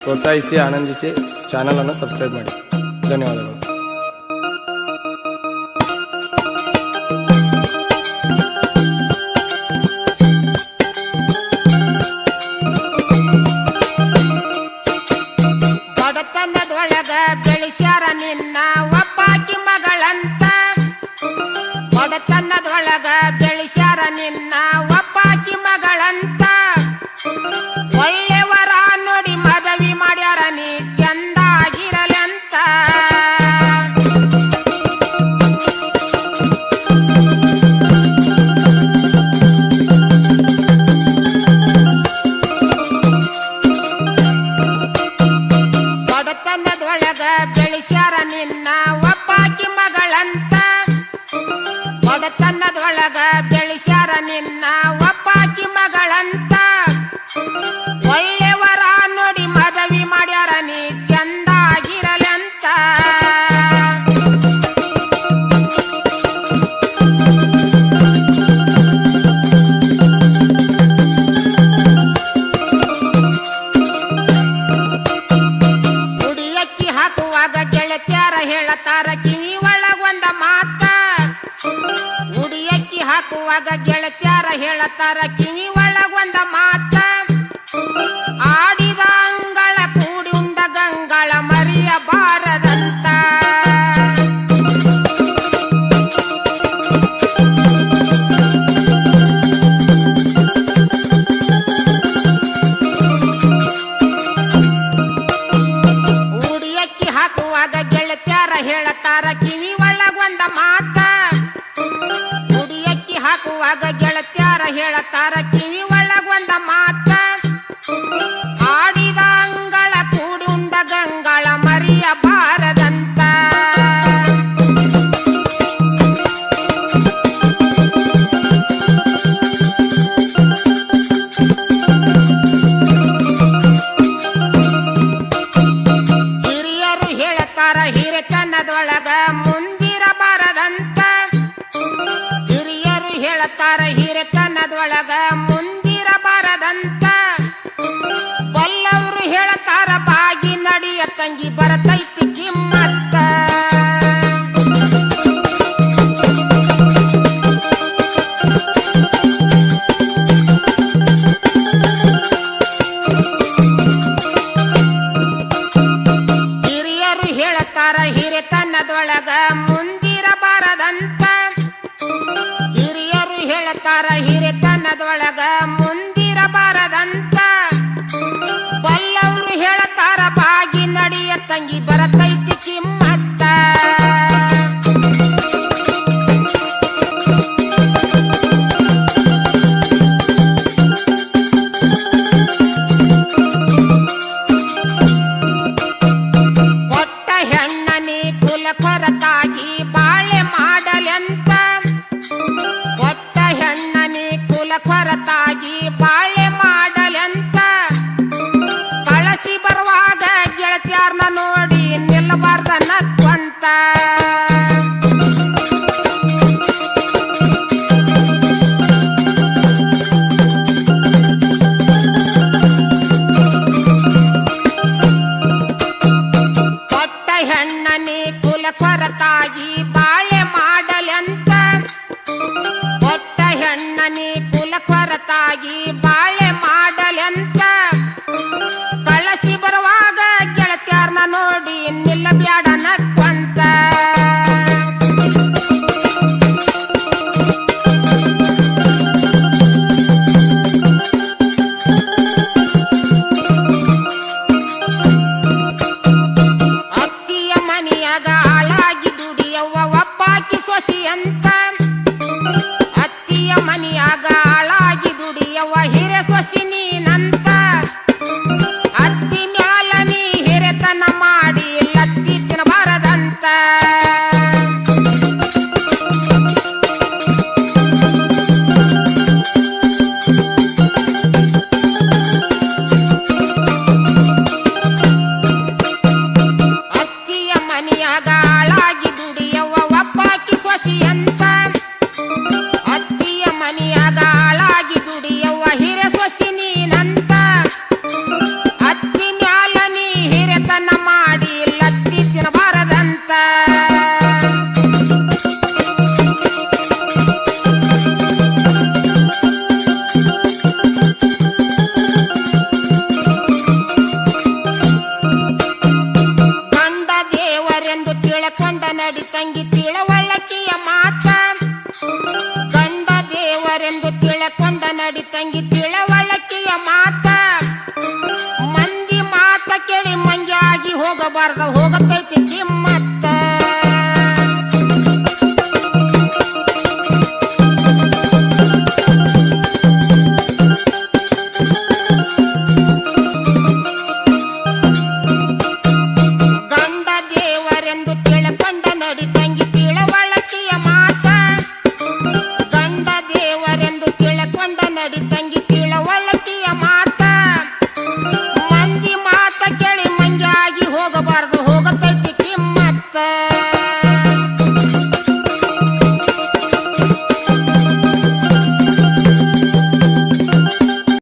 ಪ್ರೋತ್ಸಾಹಿಸಿ, ಆನಂದಿಸಿ, ಚಾನಲ್ ಅನ್ನು ಸಬ್ಸ್ಕ್ರೈಬ್ ಮಾಡಿ. ಧನ್ಯವಾದಗಳು. ಬಡತನದೊಳಗ ಬೆಳೆಸ್ಯಾರ ನಿನ್ನ ಒಬ್ಬಾಕಿ ಮಗಳಂತ, ಬಡತನದೊಳಗ ಬೆಳೆಸ್ಯಾರ ನಿನ್ನ ಒಬ್ಬಾಕಿ ಮಗಳಂತ, ಒಳ್ಳೆಯವರ ನೋಡಿ ಮದವಿ ಮಾಡ್ಯಾರ ನೀ ಚಂದಾಗಿರಲಂತ. ಬಡತನದೊಳಗ ಬೆಳೆಸ್ಯಾರ ನಿನ್ನ ಒಬ್ಬಾಕಿ ಮಗಳಂತ, ಬಡತನದೊಳಗ ಬೆಳೆಸ್ಯಾರ ನಿನ್ನ ಒಬ್ಬಾಕಿ ಮಗಳಂತ, ಒಳ್ಳೆಯವರ ನೋಡಿ ಮದವಿ ಮಾಡ್ಯಾರ ನೀ ಚಂದಾಗಿರಲಂತ. ಉಡಿಯಕ್ಕಿ ಹಾಕುವಾಗ ಗೆಳತ್ಯಾರ ಹೇಳತಾರ ಕಿವಿ ಒಳಗೊಂದ ಮಾತ, ಉಡಿಯಕ್ಕಿ ಹಾಕುವಾಗ ಗೆಳತ್ಯಾರ ಹೇಳತಾರ ಕಿವಿ ಒಳಗೊಂದ ಮಾತ, ಆಡಿದ ಅಂಗಳ ಕೂಡಿ ಉಂಡ ಗಂಗಳ ಮರೆಯಬಾರದಂತ. ಉಡಿಯಕ್ಕಿ ಹಾಕುವಾಗ ಗೆಳತ್ಯಾರ ಹೇಳತಾರ ಕಿವಿ ಒಳಗೊಂದ ಮಾತ, ಉಡಿಯಕ್ಕಿ ಹಾಕುವಾಗ ಗೆಳತ್ಯಾರ ಹೇಳತಾರ ಕಿವಿ ಒಳಗೊಂದ ಮಾತ, ಆಡಿದ ಅಂಗಳ ಕೂಡಿ ಉಂಡ ಗಂಗಳ ಮರೆಯಬಾರದಂತ. ಹಿರಿಯರು ಹೇಳತಾರ ಹಿರಿತನದೊಳಗ ಮುಂದಿರಬಾರದಂತ, ಹಿರಿಯರು ಹೇಳತಾರ ಹಿರಿತನದೊಳಗ ಮುಂದಿರಬಾರದಂತ, ಬಲ್ಲವರು ಹೇಳತಾರ ಬಾಗಿ ನಡಿಯ ತಂಗಿ ಬರತೈತಿ ಕಿಮ್ಮತ್ತ. ಹಿರಿಯರು ಹೇಳತಾರ ಹಿರಿತನದೊಳಗ ಮುಂದಿರಬಾರದಂತ, ಹಿರಿಯರು ಹೇಳತಾರ ಹಿರಿತನದೊಳಗ ಮುಂದಿರಬಾರದಂತ, ಬಲ್ಲವರು ಹೇಳತಾರ ಬಾಗಿ ನಡಿಯ ತಂಗಿ ಬರತೈತಿ ಕಿಮ್ಮತ್ತ. ಕೊಟ್ಟ ಹೆಣ್ಣನಿ ಕುಲ ಕೊರತಾಗಿ ಬಾಳೆ ಮಾಡಲೆಂತ, ಕೊಟ್ಟ ಹೆಣ್ಣನಿ ಕುಲ ಕೊರತಾಗಿ ಬಾಳೆ ಮಾಡಲೆಂತ, ಕಳಸಿ ಬರುವಾಗ ಗೆಳತ್ಯಾರ್ನ ನೋಡಿ ನಿಲ್ಲಬಾರ್ದ ನಕ್ವಂತ. ಕೊಟ್ಟ ಹೆಣ್ಣನಿ ಕುಲ ಕೊರತಾಗಿ ಬಾಳೆ ಮಾಡಲೆಂತ, ಕೊಟ್ಟ ಹೆಣ್ಣನಿ ಕುಲ ಕೊರತಾಗಿ ಬಾಳೆ ಮಾಡಲೆಂತ, ಕಳಸಿ ಬರುವಾಗ ಗೆಳತ್ಯಾರ್ನ ನೋಡಿ ಹೋಗಬಾರ್ದ ಹೋಗತೈತಿ